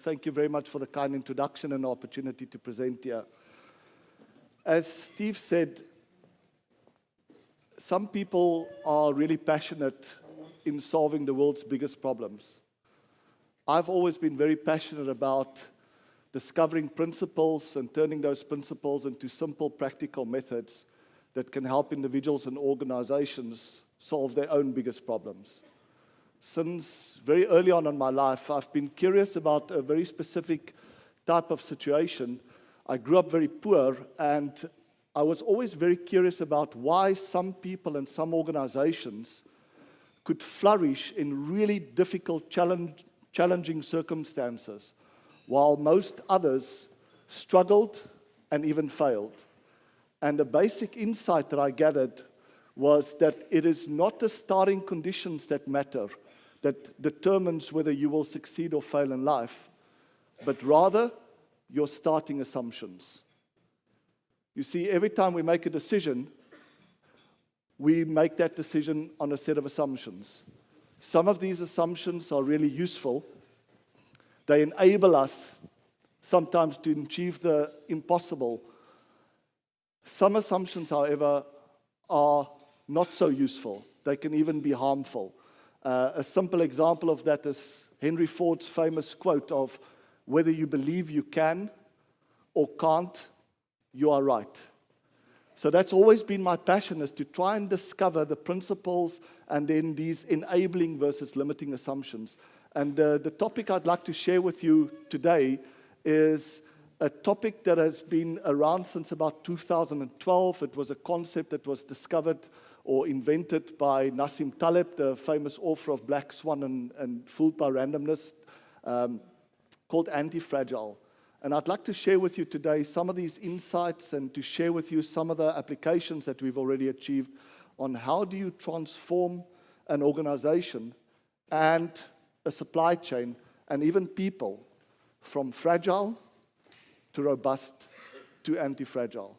Thank you very much for the kind introduction and the opportunity to present here. As Steve said, some people are really passionate in solving the world's biggest problems. I've always been very passionate about discovering principles and turning those principles into simple, practical methods that can help individuals and organizations solve their own biggest problems. Since very early on in my life, I've been curious about a very specific type of situation. I grew up very poor, and I was always very curious about why some people and some organizations could flourish in really difficult, challenging circumstances, while most others struggled and even failed. And the basic insight that I gathered was that it is not the starting conditions that matter, that determines whether you will succeed or fail in life, but rather your starting assumptions. You see, every time we make a decision, we make that decision on a set of assumptions. Some of these assumptions are really useful. They enable us sometimes to achieve the impossible. Some assumptions, however, are not so useful. They can even be harmful. A simple example of that is Henry Ford's famous quote of, "Whether you believe you can or can't, you are right." So that's always been my passion, is to try and discover the principles and then these enabling versus limiting assumptions. And the topic I'd like to share with you today is a topic that has been around since about 2012. It was a concept that was discovered or invented by Nassim Taleb, the famous author of Black Swan and Fooled by Randomness, called Antifragile. And I'd like to share with you today some of these insights and to share with you some of the applications that we've already achieved on how do you transform an organization and a supply chain and even people from fragile to robust to anti-fragile.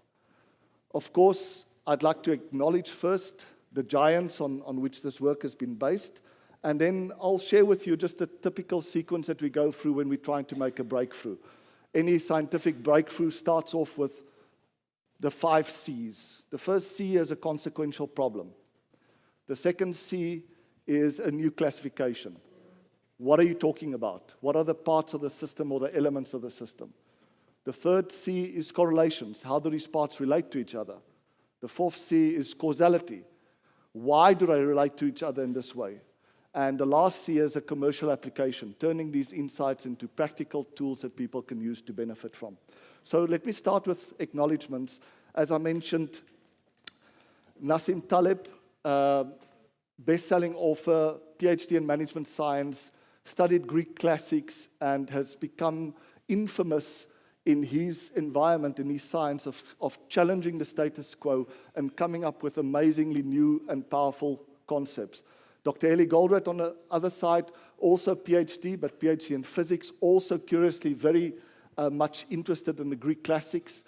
Of course, I'd like to acknowledge first the giants on which this work has been based, and then I'll share with you just a typical sequence that we go through when we're trying to make a breakthrough. Any scientific breakthrough starts off with the 5 C's. The first C is a consequential problem. The second C is a new classification. What are you talking about? What are the parts of the system or the elements of the system? The third C is correlations. How do these parts relate to each other? The fourth C is causality. Why do they relate to each other in this way? And the last C is a commercial application, turning these insights into practical tools that people can use to benefit from. So let me start with acknowledgements. As I mentioned, Nassim Taleb, best-selling author, PhD in management science, studied Greek classics, and has become infamous in his environment, in his science of challenging the status quo and coming up with amazingly new and powerful concepts. Dr. Ellie Goldratt on the other side, also PhD, but PhD in physics, also curiously very much interested in the Greek classics.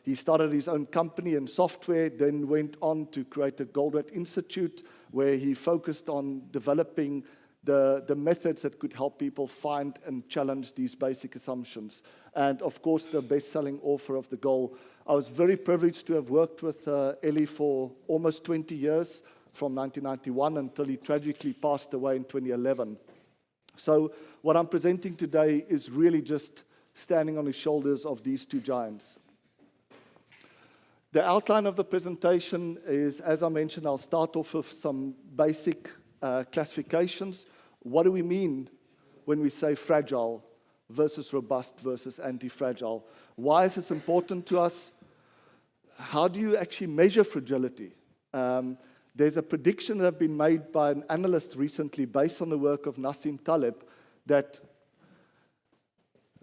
He started his own company in software, then went on to create the Goldratt Institute, where he focused on developing the methods that could help people find and challenge these basic assumptions. And of course, the best-selling author of The Goal. I was very privileged to have worked with Ellie for almost 20 years, from 1991 until he tragically passed away in 2011. So what I'm presenting today is really just standing on the shoulders of these two giants. The outline of the presentation is, as I mentioned, I'll start off with some basic classifications. What do we mean when we say fragile versus robust versus anti-fragile? Why is this important to us? How do you actually measure fragility? There's a prediction that has been made by an analyst recently based on the work of Nassim Taleb that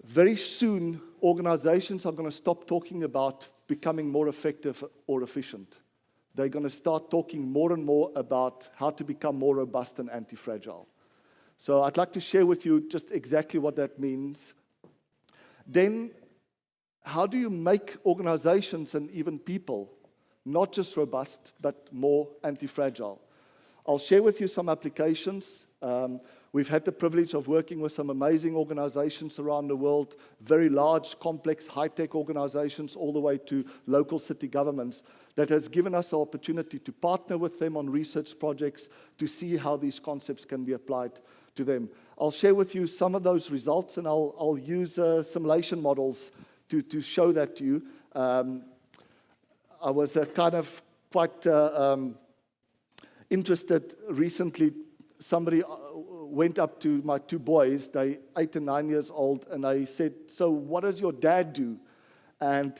very soon organizations are going to stop talking about becoming more effective or efficient. They're going to start talking more and more about how to become more robust and anti-fragile. So I'd like to share with you just exactly what that means. Then, how do you make organizations and even people not just robust, but more anti-fragile? I'll share with you some applications. We've had the privilege of working with some amazing organizations around the world, very large, complex, high-tech organizations, all the way to local city governments, that has given us the opportunity to partner with them on research projects to see how these concepts can be applied to them. I'll share with you some of those results, and I'll use simulation models to show that to you. I was kind of quite interested recently. Somebody went up to my two boys, they 8 and 9 years old, and I said, "So what does your dad do?" And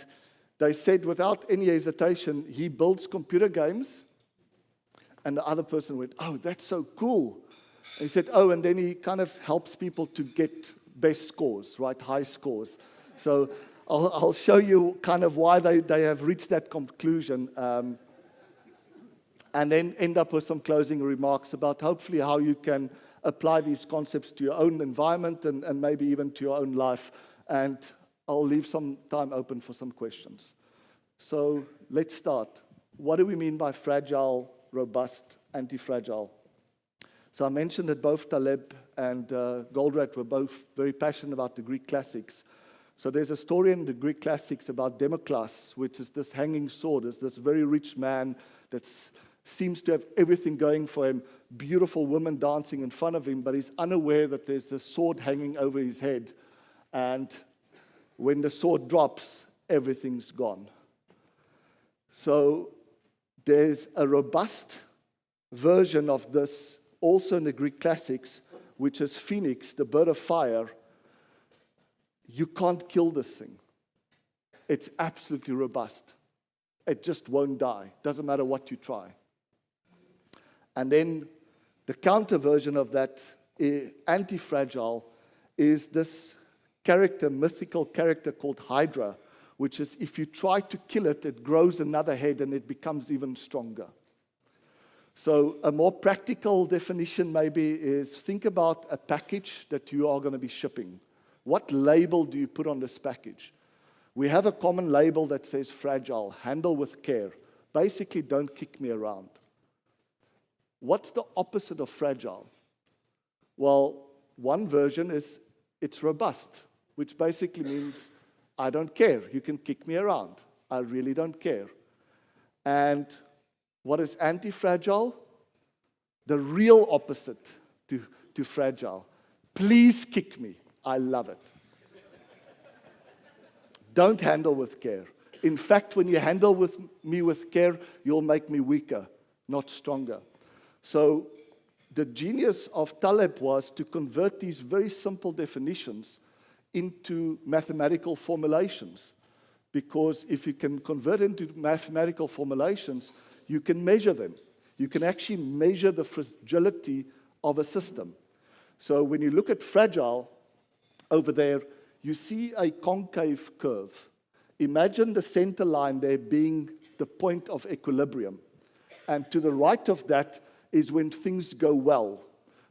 they said without any hesitation, "He builds computer games." And the other person went, "Oh, that's so cool." And he said, "Oh, and then he kind of helps people to get best scores, right, high scores." So I'll show you kind of why they have reached that conclusion. And then end up with some closing remarks about hopefully how you can apply these concepts to your own environment and maybe even to your own life. And I'll leave some time open for some questions. So let's start. What do we mean by fragile, robust, anti-fragile? So I mentioned that both Taleb and Goldratt were both very passionate about the Greek classics. So there's a story in the Greek classics about Damocles, which is this hanging sword. It's this very rich man that seems to have everything going for him, beautiful women dancing in front of him, but he's unaware that there's a sword hanging over his head. And when the sword drops, everything's gone. So there's a robust version of this also in the Greek classics, which is Phoenix, the bird of fire. You can't kill this thing. It's absolutely robust. It just won't die. Doesn't matter what you try. And then the counter version of that, anti-fragile, is this character, mythical character called Hydra, which is if you try to kill it, it grows another head and it becomes even stronger. So a more practical definition maybe is think about a package that you are going to be shipping. What label do you put on this package? We have a common label that says fragile, handle with care. Basically, don't kick me around. What's the opposite of fragile? Well, one version is it's robust, which basically means I don't care. You can kick me around. I really don't care. And what is anti-fragile? The real opposite to fragile. Please kick me. I love it. Don't handle with care. In fact, when you handle with me with care, you'll make me weaker, not stronger. So the genius of Taleb was to convert these very simple definitions into mathematical formulations. Because if you can convert into mathematical formulations, you can measure them. You can actually measure the fragility of a system. So when you look at fragile over there, you see a concave curve. Imagine the center line there being the point of equilibrium. And to the right of that is when things go well,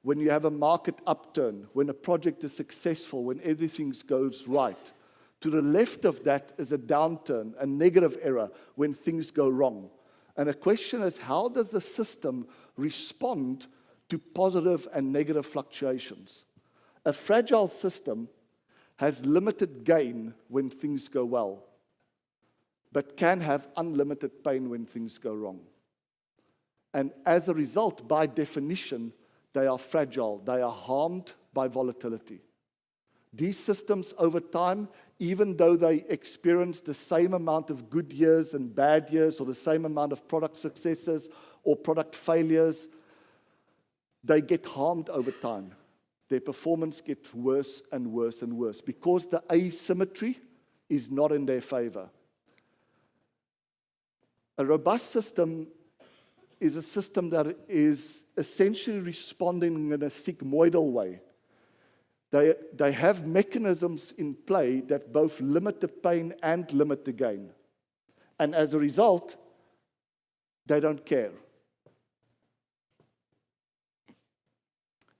when you have a market upturn, when a project is successful, when everything goes right. To the left of that is a downturn, a negative error, when things go wrong. And the question is, how does the system respond to positive and negative fluctuations? A fragile system has limited gain when things go well, but can have unlimited pain when things go wrong. And as a result, by definition, they are fragile. They are harmed by volatility. These systems over time, even though they experience the same amount of good years and bad years, or the same amount of product successes or product failures, they get harmed over time. Their performance gets worse and worse and worse because the asymmetry is not in their favor. A robust system is a system that is essentially responding in a sigmoidal way. They have mechanisms in play that both limit the pain and limit the gain. And as a result, they don't care.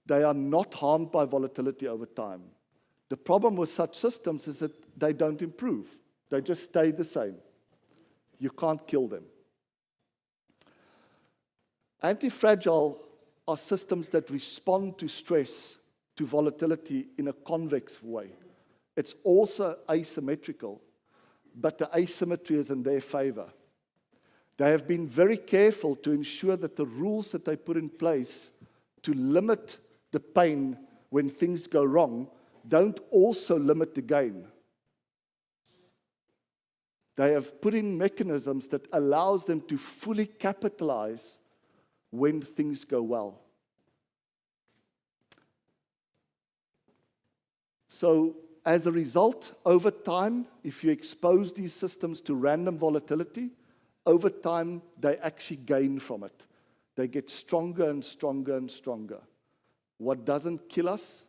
They are not harmed by volatility over time. The problem with such systems is that they don't improve. They just stay the same. You can't kill them. Antifragile are systems that respond to stress, to volatility in a convex way. It's also asymmetrical, but the asymmetry is in their favor. They have been very careful to ensure that the rules that they put in place to limit the pain when things go wrong don't also limit the gain. They have put in mechanisms that allows them to fully capitalize when things go well. So, as a result, over time, if you expose these systems to random volatility, over time, they actually gain from it. They get stronger and stronger and stronger. What doesn't kill us,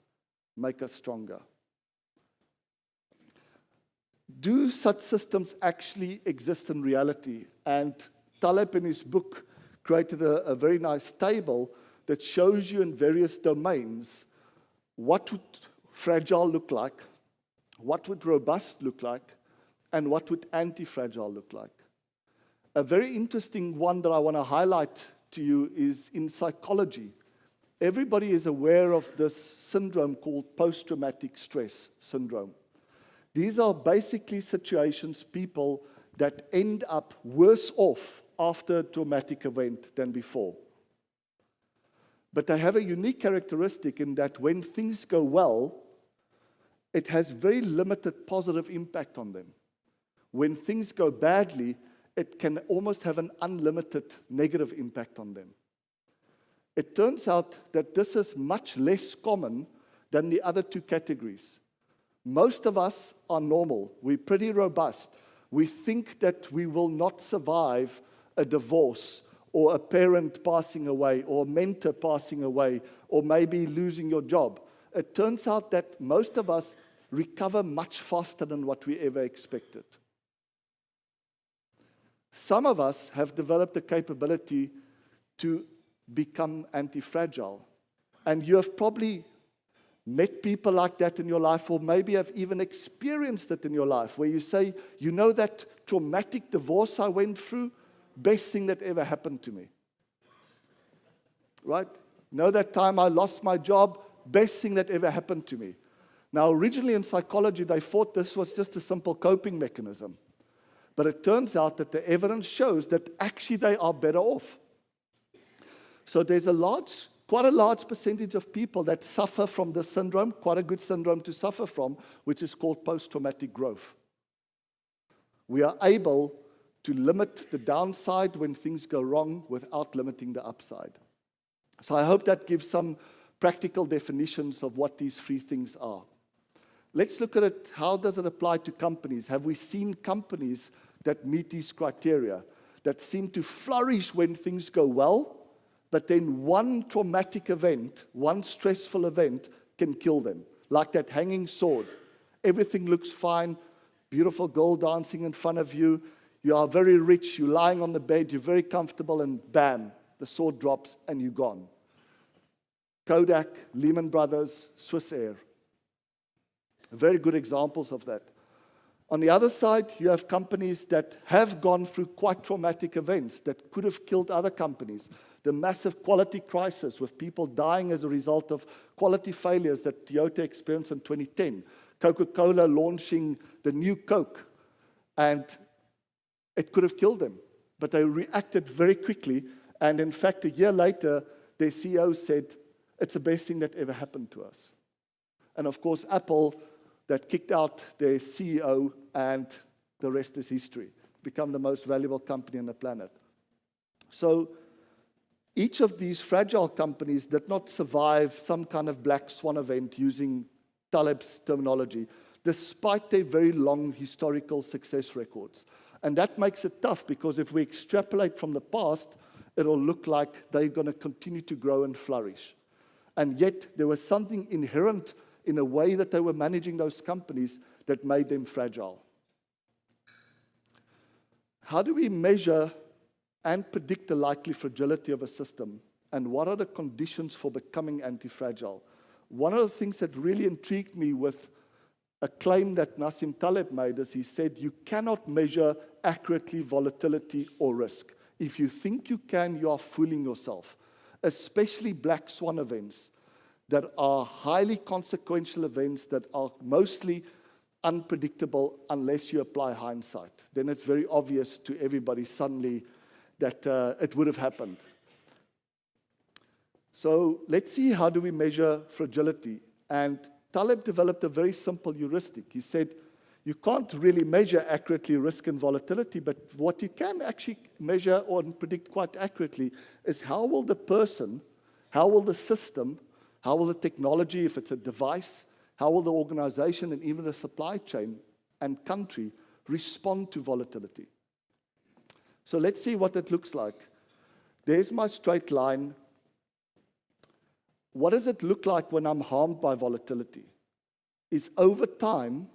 make us stronger. Do such systems actually exist in reality? And Taleb in his book created a very nice table that shows you in various domains what would fragile look like, what would robust look like, and what would anti-fragile look like. A very interesting one that I want to highlight to you is in psychology. Everybody is aware of this syndrome called post-traumatic stress syndrome. These are basically situations, people that end up worse off after a traumatic event than before. But they have a unique characteristic in that when things go well, it has very limited positive impact on them. When things go badly, it can almost have an unlimited negative impact on them. It turns out that this is much less common than the other two categories. Most of us are normal. We're pretty robust. We think that we will not survive a divorce or a parent passing away or a mentor passing away or maybe losing your job. It turns out that most of us recover much faster than what we ever expected. Some of us have developed the capability to become anti-fragile. And you have probably met people like that in your life, or maybe have even experienced it in your life, where you say, you know that traumatic divorce I went through? Best thing that ever happened to me. Right? Know that time I lost my job? Best thing that ever happened to me. Now, originally in psychology, they thought this was just a simple coping mechanism. But it turns out that the evidence shows that actually they are better off. So there's quite a large percentage of people that suffer from this syndrome, quite a good syndrome to suffer from, which is called post-traumatic growth. We are able to limit the downside when things go wrong without limiting the upside. So I hope that gives some practical definitions of what these three things are. Let's look at it. How does it apply to companies? Have we seen companies that meet these criteria, that seem to flourish when things go well, but then one traumatic event, one stressful event can kill them, like that hanging sword. Everything looks fine, beautiful girl dancing in front of you, you are very rich, you're lying on the bed, you're very comfortable, and bam, the sword drops and you're gone. Kodak, Lehman Brothers, Swiss Air. Very good examples of that. On the other side, you have companies that have gone through quite traumatic events that could have killed other companies. The massive quality crisis with people dying as a result of quality failures that Toyota experienced in 2010. Coca-Cola launching the new Coke, and it could have killed them. But they reacted very quickly, and in fact, a year later, their CEO said, it's the best thing that ever happened to us. And of course, Apple, that kicked out their CEO, and the rest is history. Become the most valuable company on the planet. So each of these fragile companies did not survive some kind of black swan event using Taleb's terminology, despite their very long historical success records. And that makes it tough, because if we extrapolate from the past, it'll look like they're going to continue to grow and flourish. And yet, there was something inherent in a way that they were managing those companies that made them fragile. How do we measure and predict the likely fragility of a system? And what are the conditions for becoming anti-fragile? One of the things that really intrigued me with a claim that Nassim Taleb made is he said, you cannot measure accurately volatility or risk. If you think you can, you are fooling yourself. especially black swan events that are highly consequential events that are mostly unpredictable unless you apply hindsight. Then it's very obvious to everybody suddenly that it would have happened. So let's see, how do we measure fragility? And Taleb developed a very simple heuristic. He said, you can't really measure accurately risk and volatility, but what you can actually measure or predict quite accurately is how will the person, how will the system, how will the technology, if it's a device, how will the organization and even the supply chain and country respond to volatility? So let's see what it looks like. There's my straight line. What does it look like when I'm harmed by volatility? Is over time,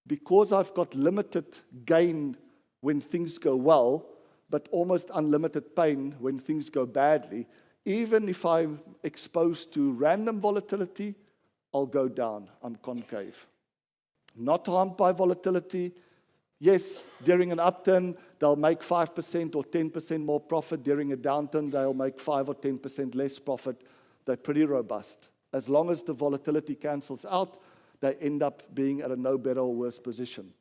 because I've got limited gain when things go well, but almost unlimited pain when things go badly, even if I'm exposed to random volatility, I'll go down. I'm concave. Not harmed by volatility. Yes, during an upturn, they'll make 5% or 10% more profit. During a downturn, they'll make 5 or 10% less profit. They're pretty robust. As long as the volatility cancels out, they end up being at a no better or worse position.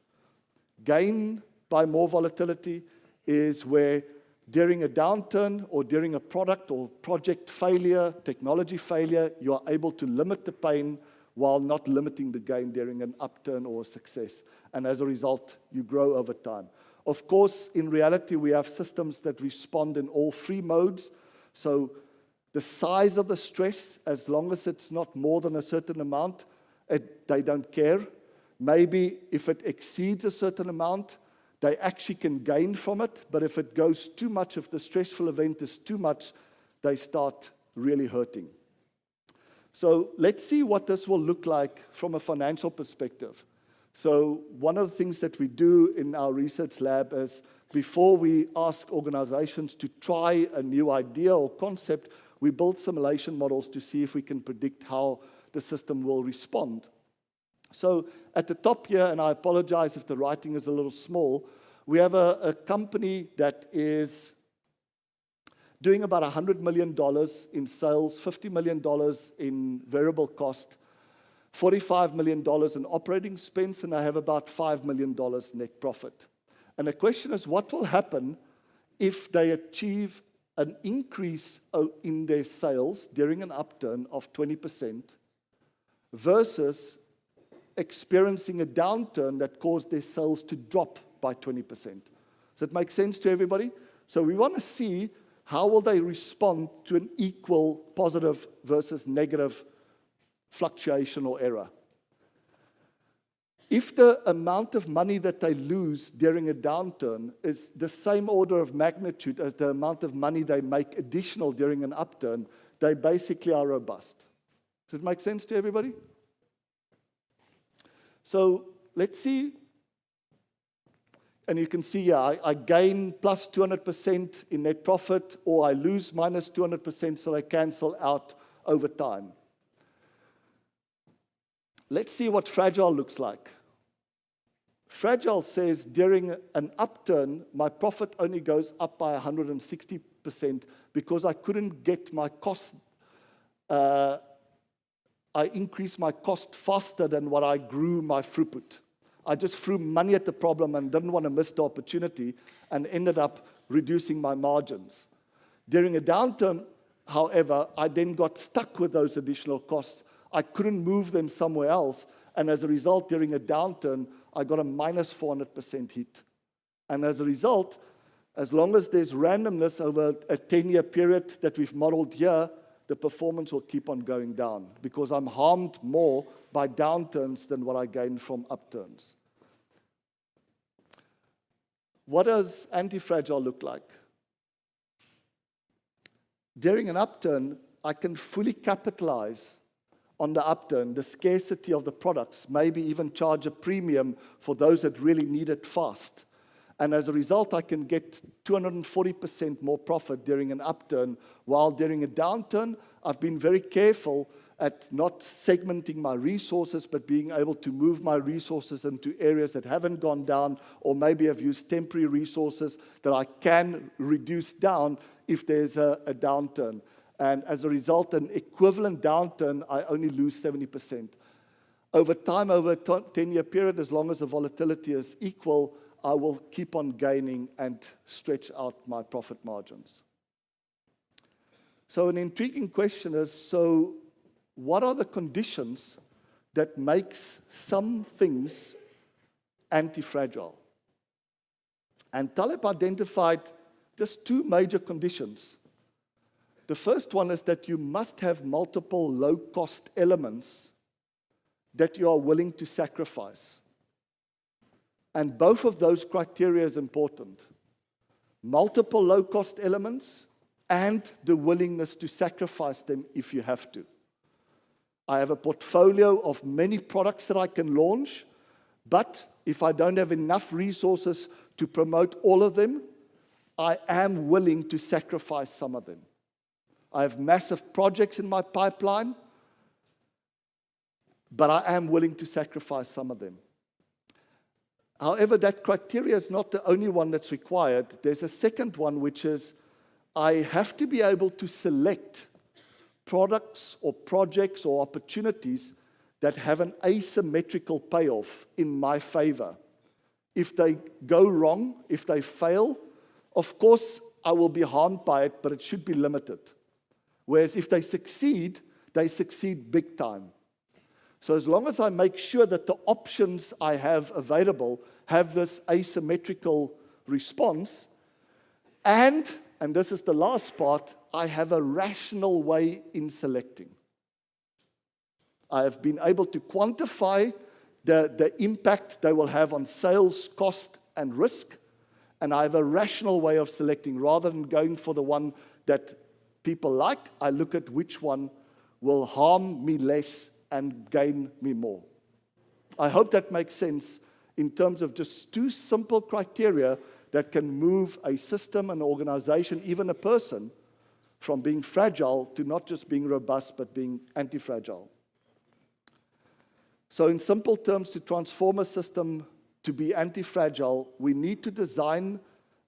Gain by more volatility is where during a downturn or during a product or project failure, technology failure, you are able to limit the pain while not limiting the gain during an upturn or a success. And as a result, you grow over time. Of course, in reality, we have systems that respond in all three modes. So the size of the stress, as long as it's not more than a certain amount, they don't care. Maybe if it exceeds a certain amount, they actually can gain from it. But if it goes too much, if the stressful event is too much, they start really hurting. So let's see what this will look like from a financial perspective. So one of the things that we do in our research lab is before we ask organizations to try a new idea or concept, we build simulation models to see if we can predict how the system will respond. So at the top here, and I apologize if the writing is a little small, we have a company that is doing about $100 million in sales, $50 million in variable cost, $45 million in operating expense, and I have about $5 million net profit. And the question is, what will happen if they achieve an increase in their sales during an upturn of 20%, versus experiencing a downturn that caused their sales to drop by 20%. Does it make sense to everybody? So we want to see how will they respond to an equal positive versus negative fluctuation or error. If the amount of money that they lose during a downturn is the same order of magnitude as the amount of money they make additional during an upturn, they basically are robust. Does it make sense to everybody? So let's see. And you can see here, I gain plus 200% in net profit, or I lose minus 200%, so I cancel out over time. Let's see what fragile looks like. Fragile says during an upturn, my profit only goes up by 160% because I couldn't get my cost. I increased my cost faster than what I grew my throughput. I just threw money at the problem and didn't want to miss the opportunity and ended up reducing my margins. During a downturn, however, I then got stuck with those additional costs. I couldn't move them somewhere else, and as a result, during a downturn, I got a minus 400% hit. And as a result, as long as there's randomness over a 10-year period that we've modeled here, the performance will keep on going down because I'm harmed more by downturns than what I gain from upturns. What does antifragile look like? During an upturn, I can fully capitalize on the upturn, the scarcity of the products, maybe even charge a premium for those that really need it fast. And as a result, I can get 240% more profit during an upturn, while during a downturn, I've been very careful at not segmenting my resources, but being able to move my resources into areas that haven't gone down, or maybe I've used temporary resources that I can reduce down if there's a downturn. And as a result, an equivalent downturn, I only lose 70%. Over time, over a 10-year period, as long as the volatility is equal, I will keep on gaining and stretch out my profit margins. So an intriguing question is, so what are the conditions that makes some things anti-fragile? And Taleb identified just two major conditions. The first one is that you must have multiple low-cost elements that you are willing to sacrifice. And both of those criteria is important. Multiple low-cost elements and the willingness to sacrifice them if you have to. I have a portfolio of many products that I can launch, but if I don't have enough resources to promote all of them, I am willing to sacrifice some of them. I have massive projects in my pipeline, but I am willing to sacrifice some of them. However, that criteria is not the only one that's required. There's a second one, which is I have to be able to select products or projects or opportunities that have an asymmetrical payoff in my favor. If they go wrong, if they fail, of course, I will be harmed by it, but it should be limited. Whereas if they succeed big time. So as long as I make sure that the options I have available have this asymmetrical response, and this is the last part, I have a rational way in selecting. I have been able to quantify the impact they will have on sales, cost, and risk, and I have a rational way of selecting. Rather than going for the one that people like, I look at which one will harm me less and gain me more. I hope that makes sense in terms of just two simple criteria that can move a system, an organization, even a person, from being fragile to not just being robust, but being anti-fragile. So in simple terms, to transform a system to be anti-fragile, we need to design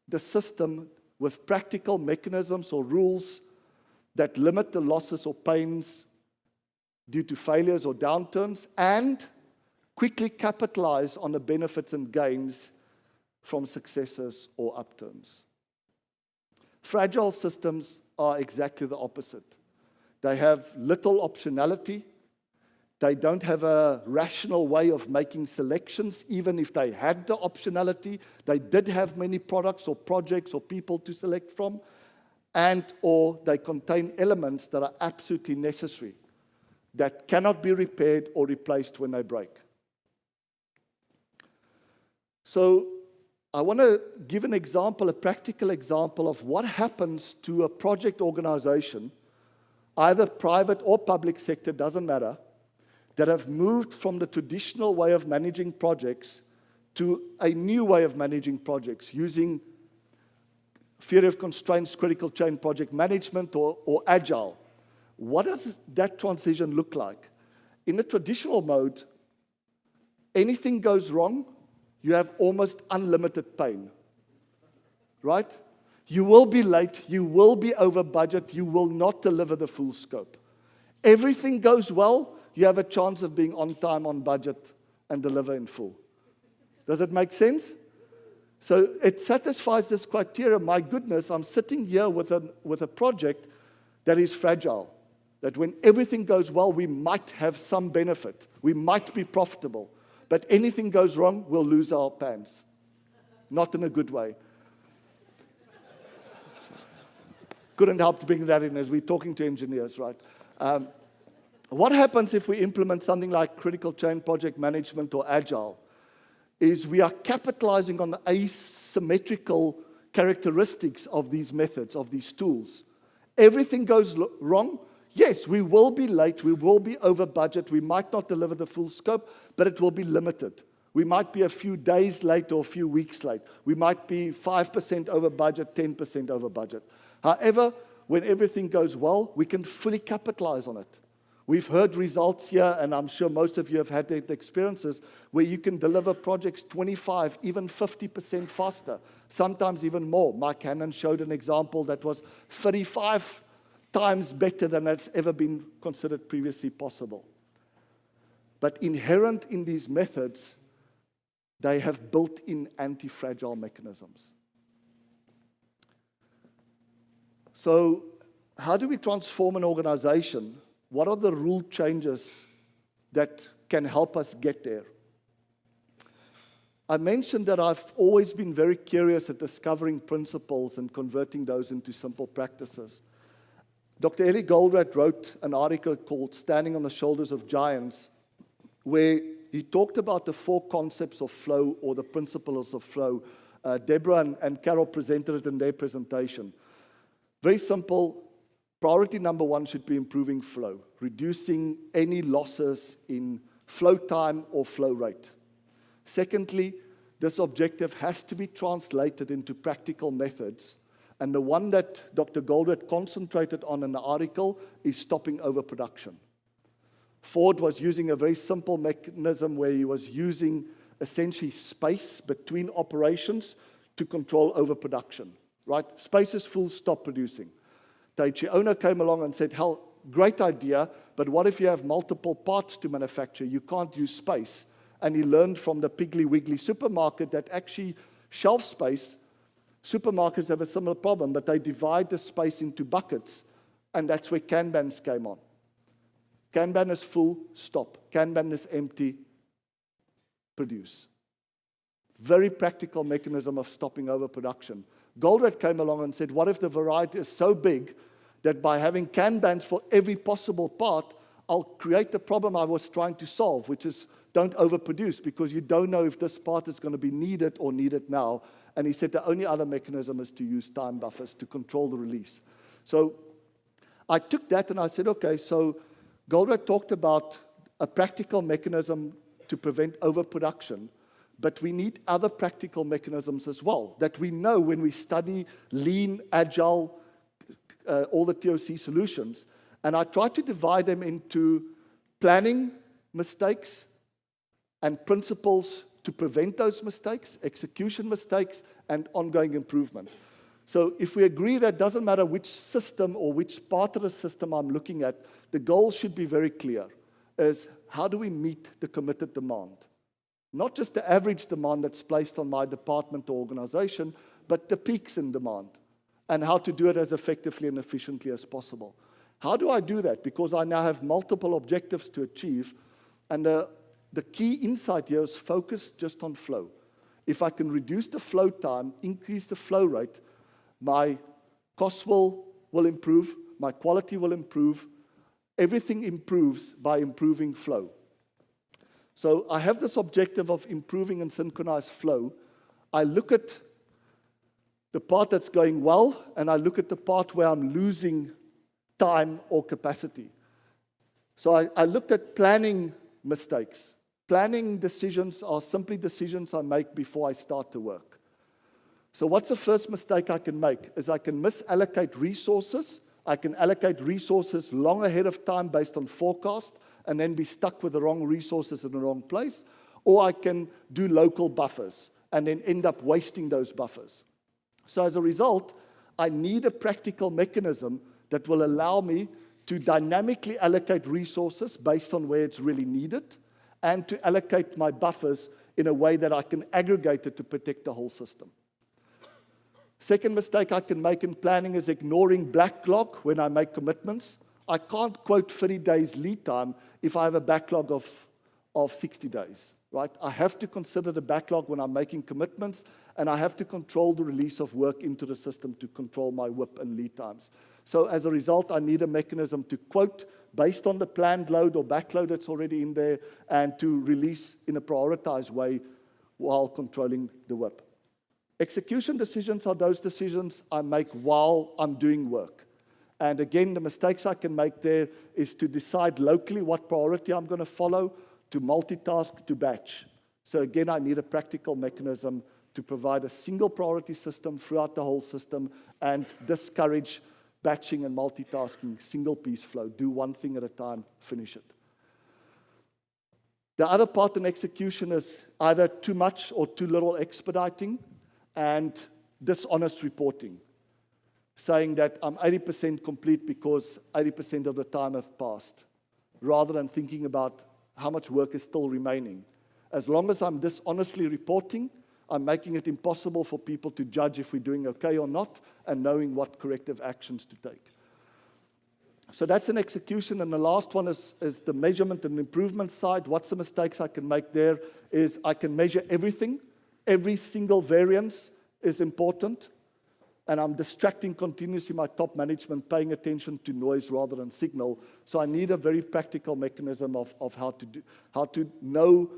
the system with practical mechanisms or rules that limit the losses or pains due to failures or downturns, and quickly capitalize on the benefits and gains from successes or upturns. Fragile systems are exactly the opposite. They have little optionality. They don't have a rational way of making selections. Even if they had the optionality, they did have many products or projects or people to select from, or they contain elements that are absolutely necessary, that cannot be repaired or replaced when they break. So I want to give an example, a practical example of what happens to a project organization, either private or public sector, doesn't matter, that have moved from the traditional way of managing projects to a new way of managing projects using theory of constraints, critical chain project management, or agile. What does that transition look like? In the traditional mode, anything goes wrong, you have almost unlimited pain, right? You will be late, you will be over budget, you will not deliver the full scope. Everything goes well, you have a chance of being on time, on budget, and deliver in full. Does it make sense? So it satisfies this criteria. My goodness, I'm sitting here with a project that is fragile, that when everything goes well, we might have some benefit. We might be profitable. But anything goes wrong, we'll lose our pants. Not in a good way. Couldn't help to bring that in as we're talking to engineers, right? What happens if we implement something like critical chain project management or agile? Is we are capitalizing on the asymmetrical characteristics of these methods, of these tools. Everything goes wrong. Yes, we will be late, we will be over budget, we might not deliver the full scope, but it will be limited. We might be a few days late or a few weeks late. We might be 5% over budget, 10% over budget. However, when everything goes well, we can fully capitalize on it. We've heard results here, and I'm sure most of you have had the experiences, where you can deliver projects 25, even 50% faster, sometimes even more. Mike Hannon showed an example that was 35 times better than has ever been considered previously possible. But inherent in these methods, they have built-in anti-fragile mechanisms. So how do we transform an organization? What are the rule changes that can help us get there? I mentioned that I've always been very curious at discovering principles and converting those into simple practices. Dr. Ellie Goldratt wrote an article called Standing on the Shoulders of Giants, where he talked about the 4 concepts of flow, or the principles of flow. Deborah and Carol presented it in their presentation. Very simple. Priority number 1 should be improving flow, reducing any losses in flow time or flow rate. Secondly, this objective has to be translated into practical methods. And the one that Dr. Goldratt concentrated on in the article is stopping overproduction. Ford was using a very simple mechanism where he was using essentially space between operations to control overproduction. Right? Space is full, stop producing. Taichi Ono came along and said, hell, great idea, but what if you have multiple parts to manufacture? You can't use space. And he learned from the Piggly Wiggly supermarket that actually shelf space, supermarkets have a similar problem, but they divide the space into buckets, and that's where Kanbans came on. Kanban is full, stop. Kanban is empty, produce. Very practical mechanism of stopping overproduction. Goldratt came along and said, what if the variety is so big that by having Kanbans for every possible part, I'll create the problem I was trying to solve, which is don't overproduce, because you don't know if this part is going to be needed or needed now. And he said the only other mechanism is to use time buffers to control the release. So I took that and I said, okay, so Goldratt talked about a practical mechanism to prevent overproduction, but we need other practical mechanisms as well that we know when we study lean, agile, all the TOC solutions. And I try to divide them into planning mistakes and principles to prevent those mistakes, execution mistakes, and ongoing improvement. So if we agree that it doesn't matter which system or which part of the system I'm looking at, the goal should be very clear, is how do we meet the committed demand? Not just the average demand that's placed on my department or organization, but the peaks in demand, and how to do it as effectively and efficiently as possible. How do I do that? Because I now have multiple objectives to achieve, and the key insight here is focus just on flow. If I can reduce the flow time, increase the flow rate, my costs will improve, my quality will improve, everything improves by improving flow. So I have this objective of improving and synchronized flow. I look at the part that's going well, and I look at the part where I'm losing time or capacity. So I looked at planning mistakes. Planning decisions are simply decisions I make before I start to work. So what's the first mistake I can make? Is I can misallocate resources. I can allocate resources long ahead of time based on forecast and then be stuck with the wrong resources in the wrong place. Or I can do local buffers and then end up wasting those buffers. So as a result, I need a practical mechanism that will allow me to dynamically allocate resources based on where it's really needed, and to allocate my buffers in a way that I can aggregate it to protect the whole system. Second mistake I can make in planning is ignoring backlog when I make commitments. I can't quote 30 days lead time if I have a backlog of 60 days, right? I have to consider the backlog when I'm making commitments, and I have to control the release of work into the system to control my WIP and lead times. So as a result, I need a mechanism to quote based on the planned load or backload that's already in there, and to release in a prioritized way while controlling the WIP. Execution decisions are those decisions I make while I'm doing work. And again, the mistakes I can make there is to decide locally what priority I'm going to follow, to multitask, to batch. So again, I need a practical mechanism to provide a single priority system throughout the whole system and discourage batching and multitasking, single piece flow. Do one thing at a time, finish it. The other part in execution is either too much or too little expediting and dishonest reporting. saying that I'm 80% complete because 80% of the time have passed, rather than thinking about how much work is still remaining. As long as I'm dishonestly reporting, I'm making it impossible for people to judge if we're doing okay or not, and knowing what corrective actions to take. So that's an execution, and the last one is the measurement and improvement side. What's the mistakes I can make there is I can measure everything. Every single variance is important, and I'm distracting continuously my top management, paying attention to noise rather than signal. So I need a very practical mechanism of how to know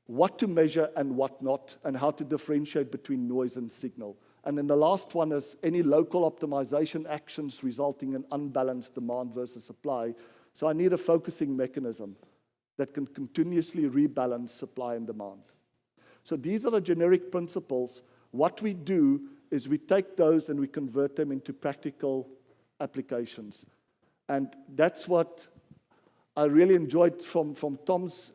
what to measure and what not, and how to differentiate between noise and signal. And then the last one is any local optimization actions resulting in unbalanced demand versus supply. So I need a focusing mechanism that can continuously rebalance supply and demand. So these are the generic principles. What we do is we take those and we convert them into practical applications. And that's what I really enjoyed from Tom's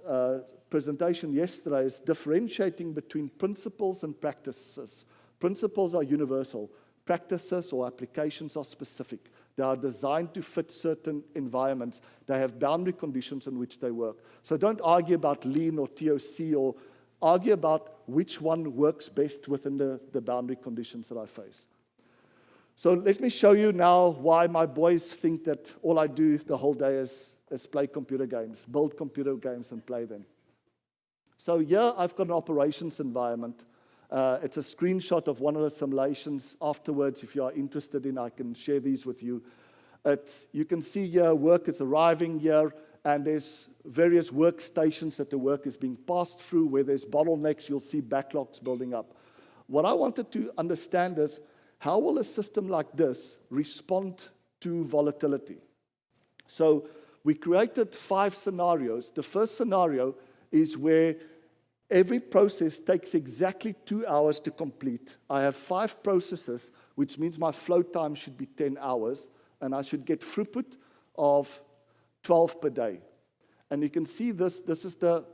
presentation yesterday, is differentiating between principles and practices. Principles are universal. Practices or applications are specific. They are designed to fit certain environments. They have boundary conditions in which they work. So don't argue about lean or TOC, or argue about which one works best within the boundary conditions that I face. So let me show you now why my boys think that all I do the whole day is play computer games, build computer games and play them. So here I've got an operations environment. It's a screenshot of one of the simulations. Afterwards, if you are interested in, I can share these with you. You can see here work is arriving here, and there's various workstations that the work is being passed through. Where there's bottlenecks, you'll see backlogs building up. What I wanted to understand is, how will a system like this respond to volatility? So we created 5 scenarios. The first scenario is where every process takes exactly 2 hours to complete. I have 5 processes, which means my flow time should be 10 hours, and I should get throughput of 12 per day. And you can see this is the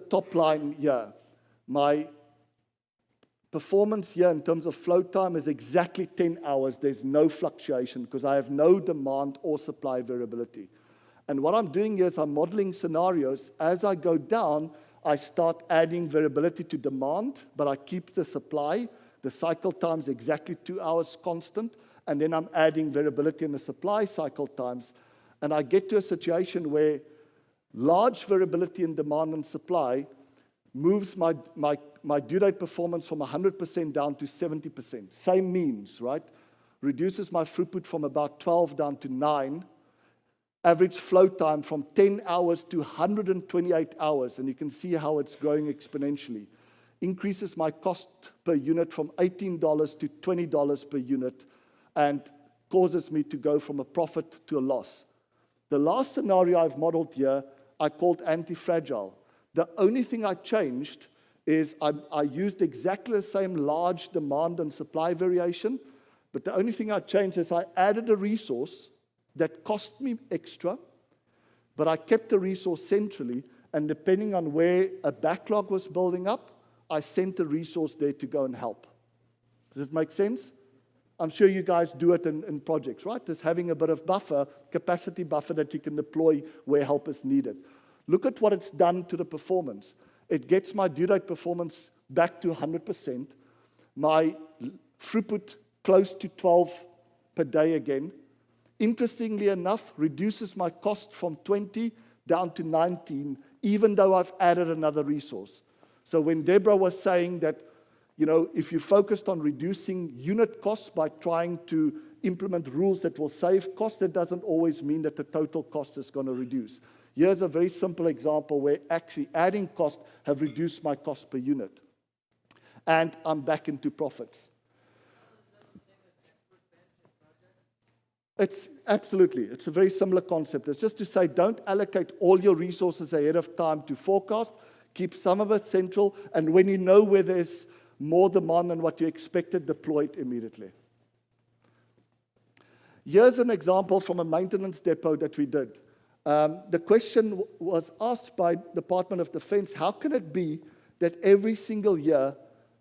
top line here. My performance here in terms of flow time is exactly 10 hours. There's no fluctuation because I have no demand or supply variability. And what I'm doing here is I'm modeling scenarios. As I go down, I start adding variability to demand, but I keep the supply. The cycle time is exactly 2 hours constant, and then I'm adding variability in the supply cycle times. And I get to a situation where large variability in demand and supply moves my due date performance from 100% down to 70%. Same means, right? Reduces my throughput from about 12 down to 9. Average flow time from 10 hours to 128 hours, and you can see how it's growing exponentially. Increases my cost per unit from $18 to $20 per unit, and causes me to go from a profit to a loss. The last scenario I've modeled here, I called Antifragile. The only thing I changed is I used exactly the same large demand and supply variation, but the only thing I changed is I added a resource that cost me extra, but I kept the resource centrally, and depending on where a backlog was building up, I sent a resource there to go and help. Does it make sense? I'm sure you guys do it in projects, right? There's having a bit of buffer, capacity buffer that you can deploy where help is needed. Look at what it's done to the performance. It gets my due date performance back to 100%, my throughput close to 12 per day again. Interestingly enough, reduces my cost from 20 down to 19, even though I've added another resource. So when Deborah was saying that, if you focused on reducing unit costs by trying to implement rules that will save cost, that doesn't always mean that the total cost is going to reduce. Here's a very simple example where actually adding cost have reduced my cost per unit. And I'm back into profits. It's absolutely. It's a very similar concept. It's just to say, don't allocate all your resources ahead of time to forecast. Keep some of it central. And when you know where there's more demand than what you expected, deploy it immediately. Here's an example from a maintenance depot that we did. The question was asked by Department of Defense, how can it be that every single year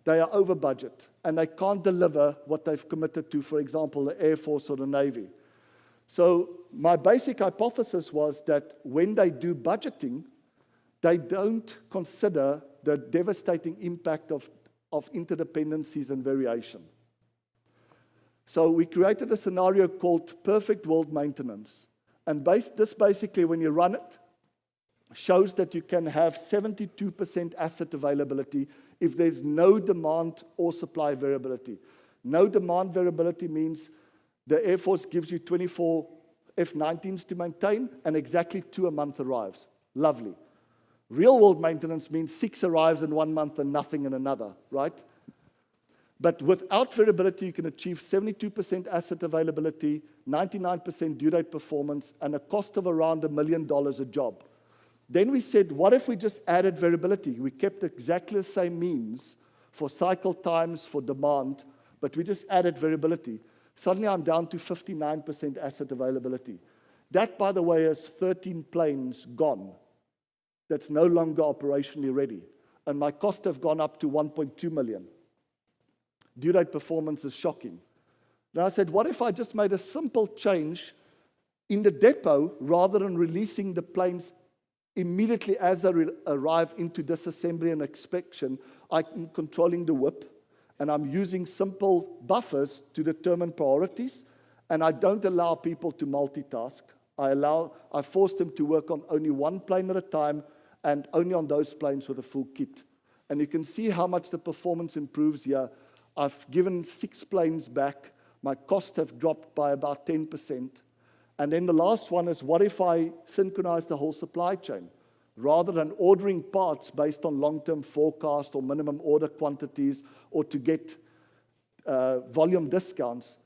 they are over budget, and they can't deliver what they've committed to, for example, the Air Force or the Navy. So my basic hypothesis was that when they do budgeting, they don't consider the devastating impact of interdependencies and variation. So we created a scenario called perfect world maintenance. And this basically, when you run it, shows that you can have 72% asset availability if there's no demand or supply variability. No demand variability means the Air Force gives you 24 F-19s to maintain, and exactly 2 a month arrives. Lovely. Real-world maintenance means 6 arrives in 1 month and nothing in another, right? But without variability, you can achieve 72% asset availability, 99% due date performance, and a cost of around $1 million a job. Then we said, what if we just added variability? We kept exactly the same means for cycle times, for demand, but we just added variability. Suddenly, I'm down to 59% asset availability. That, by the way, is 13 planes gone. That's no longer operationally ready. And my costs have gone up to $1.2 million. Due date performance is shocking. Now I said, what if I just made a simple change in the depot rather than releasing the planes immediately as they arrive into disassembly and inspection? I'm controlling the whip, and I'm using simple buffers to determine priorities, and I don't allow people to multitask. I force them to work on only one plane at a time, and only on those planes with a full kit. And you can see how much the performance improves here. I've given 6 planes back. My costs have dropped by about 10%. And then the last one is, what if I synchronize the whole supply chain? Rather than ordering parts based on long-term forecast or minimum order quantities or to get volume discounts,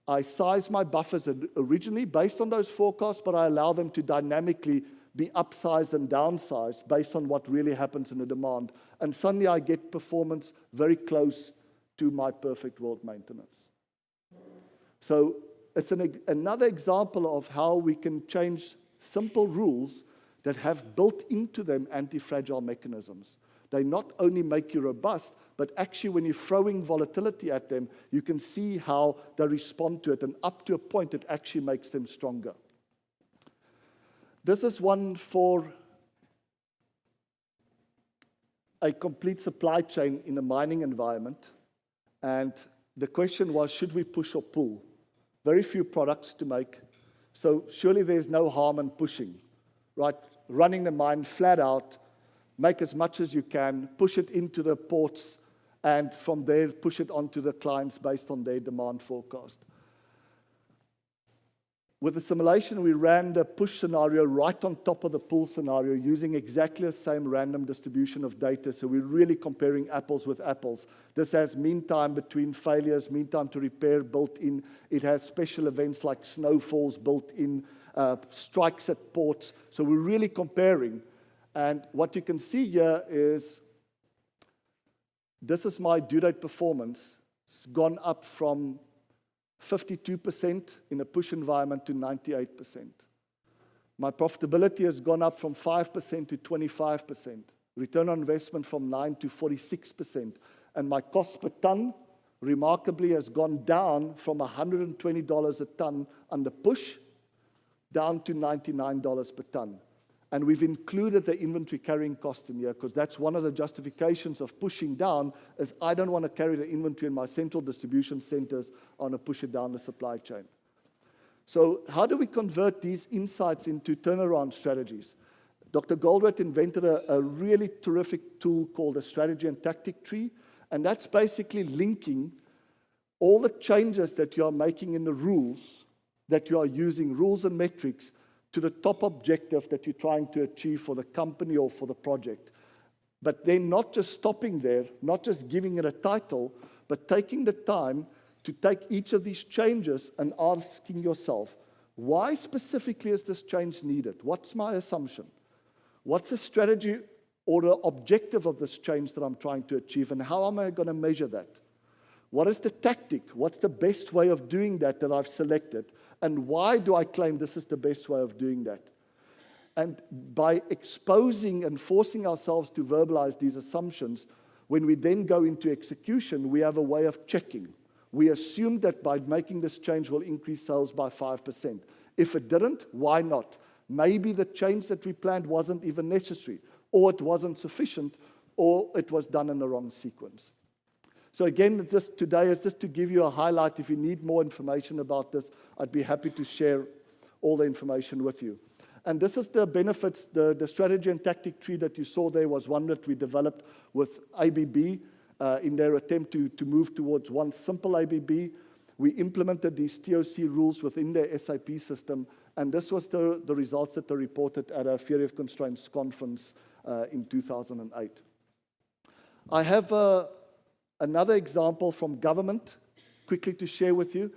I size my buffers originally based on those forecasts, but I allow them to dynamically be upsized and downsized based on what really happens in the demand. And suddenly I get performance very close to my perfect world maintenance. So it's another example of how we can change simple rules that have built into them anti-fragile mechanisms. They not only make you robust, but actually when you're throwing volatility at them, you can see how they respond to it, and up to a point it actually makes them stronger. This is one for a complete supply chain in a mining environment. And the question was, should we push or pull? Very few products to make, so surely there's no harm in pushing, right? Running the mine flat out, make as much as you can, push it into the ports, and from there, push it onto the clients based on their demand forecast. With the simulation, we ran the push scenario right on top of the pull scenario using exactly the same random distribution of data. So we're really comparing apples with apples. This has mean time between failures, mean time to repair built in. It has special events like snowfalls built in, strikes at ports. So we're really comparing. And what you can see here is, this is my due date performance. It's gone up from 52% in a push environment to 98%. My profitability has gone up from 5% to 25%. Return on investment from 9% to 46%. And my cost per ton, remarkably, has gone down from $120 a ton under push down to $99 per ton. And we've included the inventory carrying cost in here because that's one of the justifications of pushing down is I don't want to carry the inventory in my central distribution centers. I want to push it down the supply chain. So how do we convert these insights into turnaround strategies? Dr. Goldratt invented a really terrific tool called a strategy and tactic tree, and that's basically linking all the changes that you are making in the rules that you are using, rules and metrics, to the top objective that you're trying to achieve for the company or for the project. But then not just stopping there, not just giving it a title, but taking the time to take each of these changes and asking yourself, why specifically is this change needed? What's my assumption? What's the strategy or the objective of this change that I'm trying to achieve, and how am I going to measure that? What is the tactic? What's the best way of doing that I've selected? And why do I claim this is the best way of doing that? And by exposing and forcing ourselves to verbalize these assumptions, When we then go into execution, we have a way of checking. We assumed that by making this change will increase sales by 5%. If it didn't, why not? Maybe the change that we planned wasn't even necessary, or it wasn't sufficient, or it was done in the wrong sequence. So again, today is just to give you a highlight. If you need more information about this, I'd be happy to share all the information with you. And this is the benefits. The strategy and tactic tree that you saw there was one that we developed with ABB in their attempt to move towards one simple ABB. We implemented these TOC rules within their SAP system, and this was the results that they reported at a Theory of Constraints conference in 2008. I have another example from government, quickly to share with you.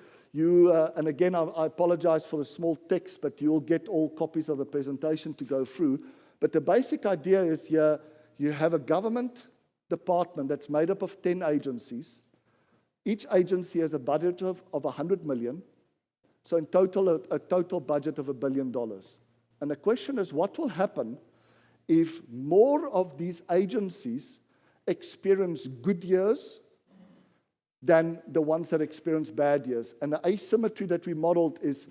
And again, I apologize for the small text, but you'll get all copies of the presentation to go through. But the basic idea is here, you have a government department that's made up of 10 agencies. Each agency has a budget of 100 million. So in total, a total budget of $1 billion. And the question is, what will happen if more of these agencies experience good years than the ones that experience bad years? And the asymmetry that we modeled is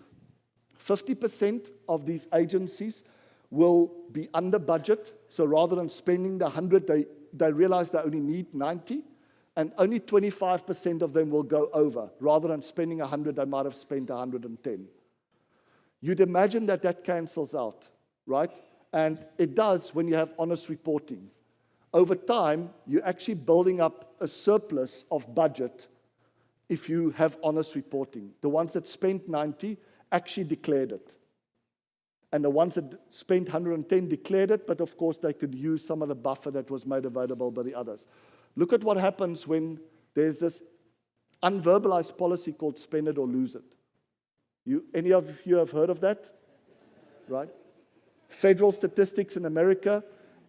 50% of these agencies will be under budget. So rather than spending the 100, they realize they only need 90. And only 25% of them will go over. Rather than spending 100, they might have spent 110. You'd imagine that that cancels out, right? And it does when you have honest reporting. Over time, you're actually building up a surplus of budget if you have honest reporting. The ones that spent 90 actually declared it. And the ones that spent 110 declared it, but of course they could use some of the buffer that was made available by the others. Look at what happens when there's this unverbalized policy called spend it or lose it. Any of you have heard of that? Right? Federal statistics in America,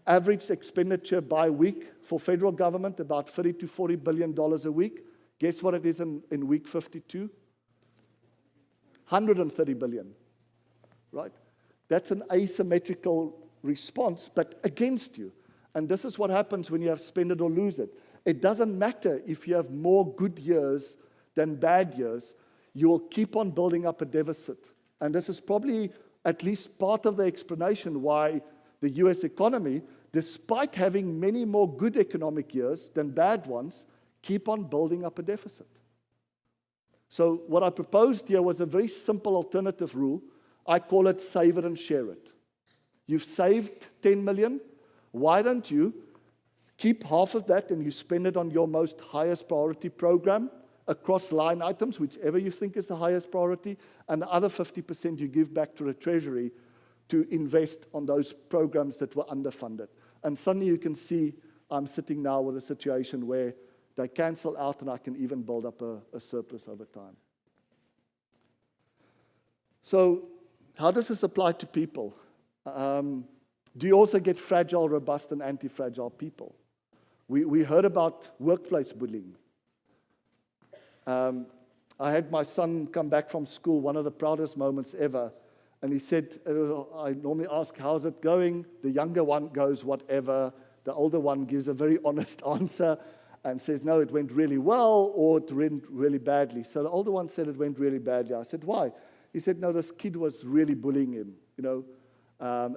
average expenditure by week for federal government, about $30 to $40 billion a week. Guess what it is in week 52? 130 billion. Right? That's an asymmetrical response, but against you. And this is what happens when you have spend it or lose it. It doesn't matter if you have more good years than bad years, you will keep on building up a deficit. And this is probably at least part of the explanation why the US economy, despite having many more good economic years than bad ones, keep on building up a deficit. So what I proposed here was a very simple alternative rule. I call it save it and share it. You've saved 10 million. Why don't you keep half of that and you spend it on your most highest priority program across line items, whichever you think is the highest priority, and the other 50% you give back to the Treasury to invest on those programs that were underfunded. And suddenly you can see I'm sitting now with a situation where they cancel out and I can even build up a surplus over time. So how does this apply to people? Do you also get fragile, robust, and anti-fragile people? We heard about workplace bullying. I had my son come back from school, one of the proudest moments ever, and he said, I normally ask, how's it going? The younger one goes, whatever. The older one gives a very honest answer and says, no, it went really well, or it went really badly. So the older one said it went really badly. I said, why? He said, no, this kid was really bullying him, you know.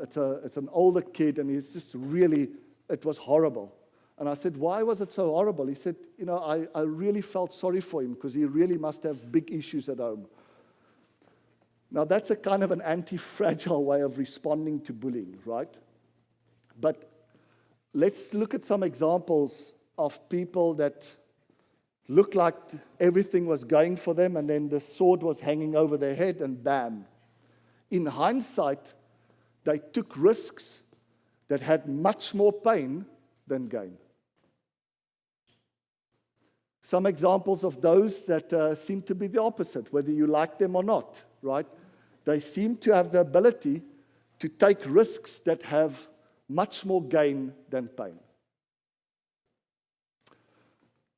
It's an older kid, and he's just really, it was horrible. And I said, why was it so horrible? He said, you know, I really felt sorry for him because he really must have big issues at home. Now, that's a kind of an anti-fragile way of responding to bullying, right? But let's look at some examples of people that looked like everything was going for them, and then the sword was hanging over their head, and bam. In hindsight, they took risks that had much more pain than gain. Some examples of those that seem to be the opposite, whether you like them or not, right? They seem to have the ability to take risks that have much more gain than pain.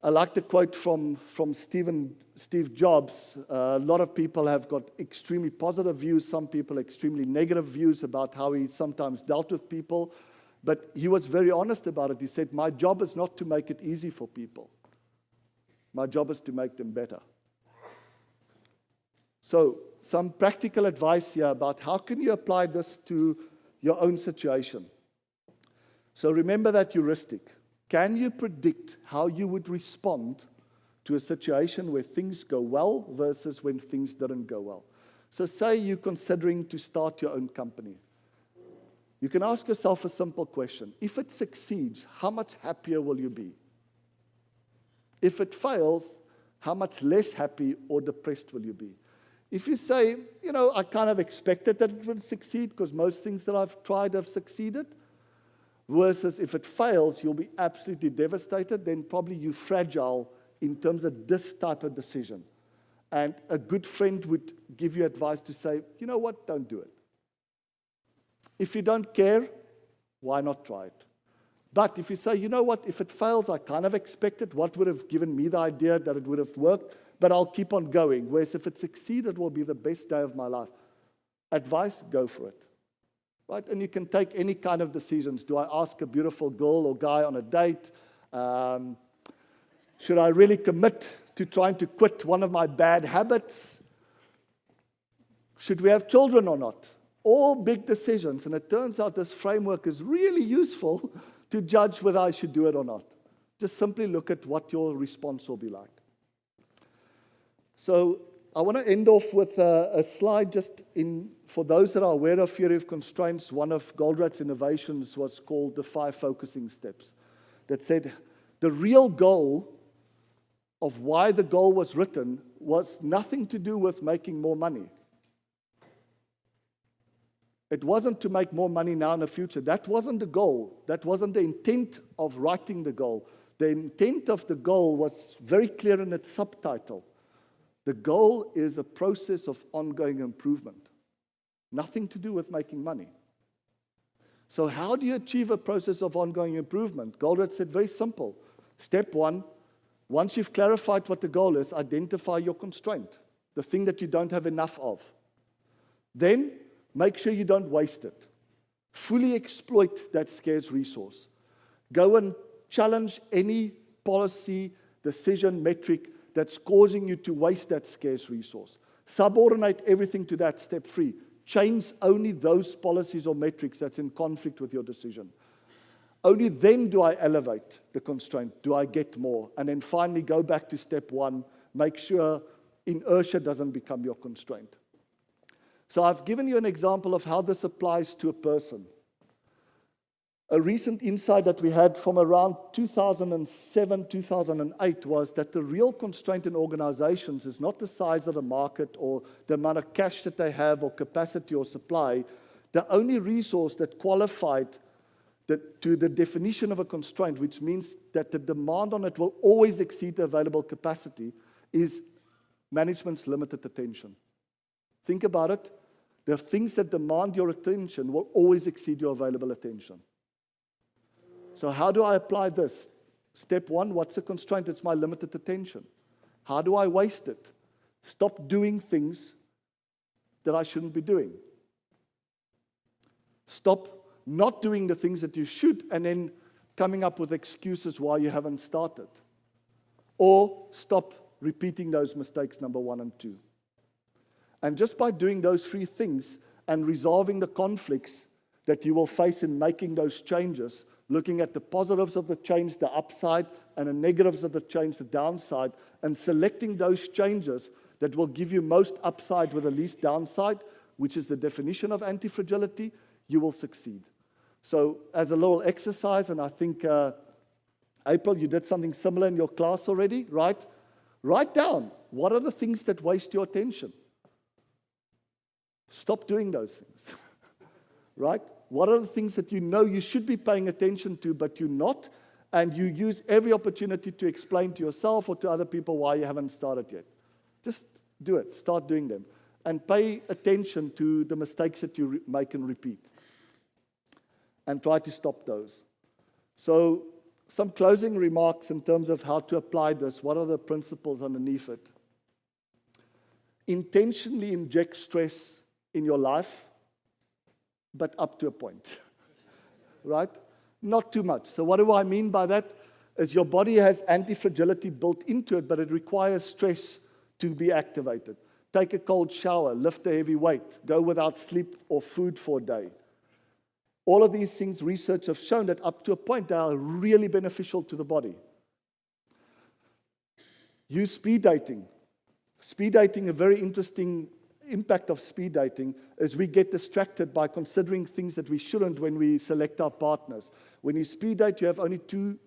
I like the quote from Steve Jobs. A lot of people have got extremely positive views, some people extremely negative views about how he sometimes dealt with people. But he was very honest about it. He said, my job is not to make it easy for people. My job is to make them better. So, some practical advice here about how can you apply this to your own situation. So remember that heuristic. Can you predict how you would respond to a situation where things go well versus when things didn't go well? So say you're considering to start your own company. You can ask yourself a simple question. If it succeeds, how much happier will you be? If it fails, how much less happy or depressed will you be? If you say, I kind of expected that it would succeed because most things that I've tried have succeeded, versus if it fails, you'll be absolutely devastated, then probably you're fragile in terms of this type of decision. And a good friend would give you advice to say, you know what, don't do it. If you don't care, why not try it? But if you say, you know what, if it fails, I kind of expected what would have given me the idea that it would have worked, but I'll keep on going. Whereas if it succeeds, it will be the best day of my life. Advice, go for it. Right? And you can take any kind of decisions. Do I ask a beautiful girl or guy on a date? Should I really commit to trying to quit one of my bad habits? Should we have children or not? All big decisions. And it turns out this framework is really useful to judge whether I should do it or not. Just simply look at what your response will be like. So I want to end off with a slide just for those that are aware of theory of constraints. One of Goldratt's innovations was called the 5 focusing steps that said the real goal of why the goal was written was nothing to do with making more money. It wasn't to make more money now in the future. That wasn't the goal. That wasn't the intent of writing the goal. The intent of the goal was very clear in its subtitle. The goal is a process of ongoing improvement. Nothing to do with making money. So how do you achieve a process of ongoing improvement? Goldratt said very simple. Step 1, once you've clarified what the goal is, identify your constraint, the thing that you don't have enough of. Then make sure you don't waste it. Fully exploit that scarce resource. Go and challenge any policy, decision, metric that's causing you to waste that scarce resource. Subordinate everything to that step 3. Change only those policies or metrics that's in conflict with your decision. Only then do I elevate the constraint. Do I get more? And then finally go back to step 1. Make sure inertia doesn't become your constraint. So I've given you an example of how this applies to a person. A recent insight that we had from around 2007, 2008 was that the real constraint in organizations is not the size of the market or the amount of cash that they have or capacity or supply. The only resource that qualified to the definition of a constraint, which means that the demand on it will always exceed the available capacity, is management's limited attention. Think about it. The things that demand your attention will always exceed your available attention. So how do I apply this? Step 1, what's the constraint? It's my limited attention. How do I waste it? Stop doing things that I shouldn't be doing. Stop not doing the things that you should and then coming up with excuses why you haven't started. Or stop repeating those mistakes, number 1 and 2. And just by doing those 3 things and resolving the conflicts that you will face in making those changes, looking at the positives of the change, the upside, and the negatives of the change, the downside, and selecting those changes that will give you most upside with the least downside, which is the definition of antifragility, you will succeed. So as a little exercise, and I think, April, you did something similar in your class already, right? Write down, what are the things that waste your attention? Stop doing those things, right? What are the things that you know you should be paying attention to, but you're not, and you use every opportunity to explain to yourself or to other people why you haven't started yet? Just do it. Start doing them. And pay attention to the mistakes that you make and repeat. And try to stop those. So, some closing remarks in terms of how to apply this. What are the principles underneath it? Intentionally inject stress in your life, but up to a point, right? Not too much. So what do I mean by that? Is your body has antifragility built into it, but it requires stress to be activated. Take a cold shower, lift a heavy weight, go without sleep or food for a day. All of these things, research have shown that up to a point, they are really beneficial to the body. Use speed dating. Speed dating, a very interesting impact of speed dating is we get distracted by considering things that we shouldn't when we select our partners. When you speed date, you have only two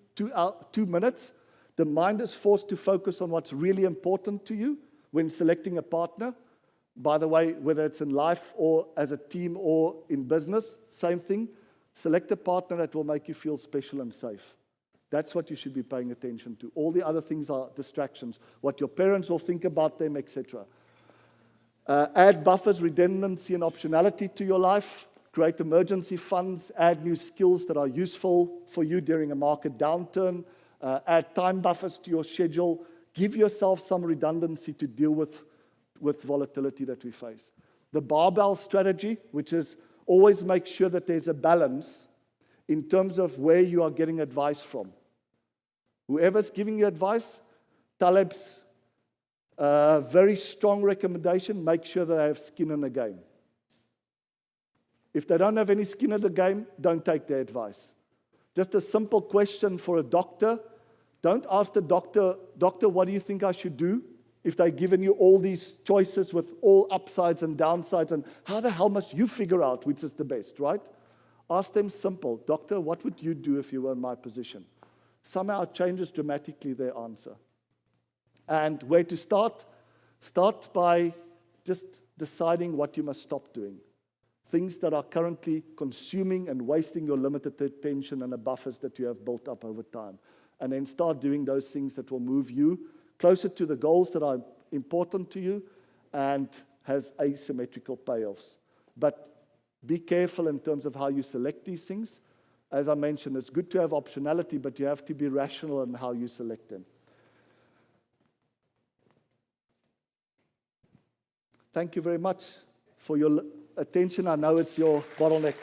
minutes. The mind is forced to focus on what's really important to you when selecting a partner. By the way, whether it's in life or as a team or in business, same thing. Select a partner that will make you feel special and safe. That's what you should be paying attention to. All the other things are distractions. What your parents will think about them, etc. Add buffers, redundancy, and optionality to your life. Create emergency funds. Add new skills that are useful for you during a market downturn. Add time buffers to your schedule. Give yourself some redundancy to deal with volatility that we face. The barbell strategy, which is always make sure that there's a balance in terms of where you are getting advice from. Whoever's giving you advice, Taleb's very strong recommendation, make sure that they have skin in the game. If they don't have any skin in the game, don't take their advice. Just a simple question for a doctor. Don't ask the doctor, what do you think I should do? If they've given you all these choices with all upsides and downsides, and how the hell must you figure out which is the best, right? Ask them simple, doctor, what would you do if you were in my position? Somehow it changes dramatically their answer. And where to start? Start by just deciding what you must stop doing. Things that are currently consuming and wasting your limited attention and the buffers that you have built up over time. And then start doing those things that will move you closer to the goals that are important to you and has asymmetrical payoffs. But be careful in terms of how you select these things. As I mentioned, it's good to have optionality, but you have to be rational in how you select them. Thank you very much for your attention. I know it's your bottleneck.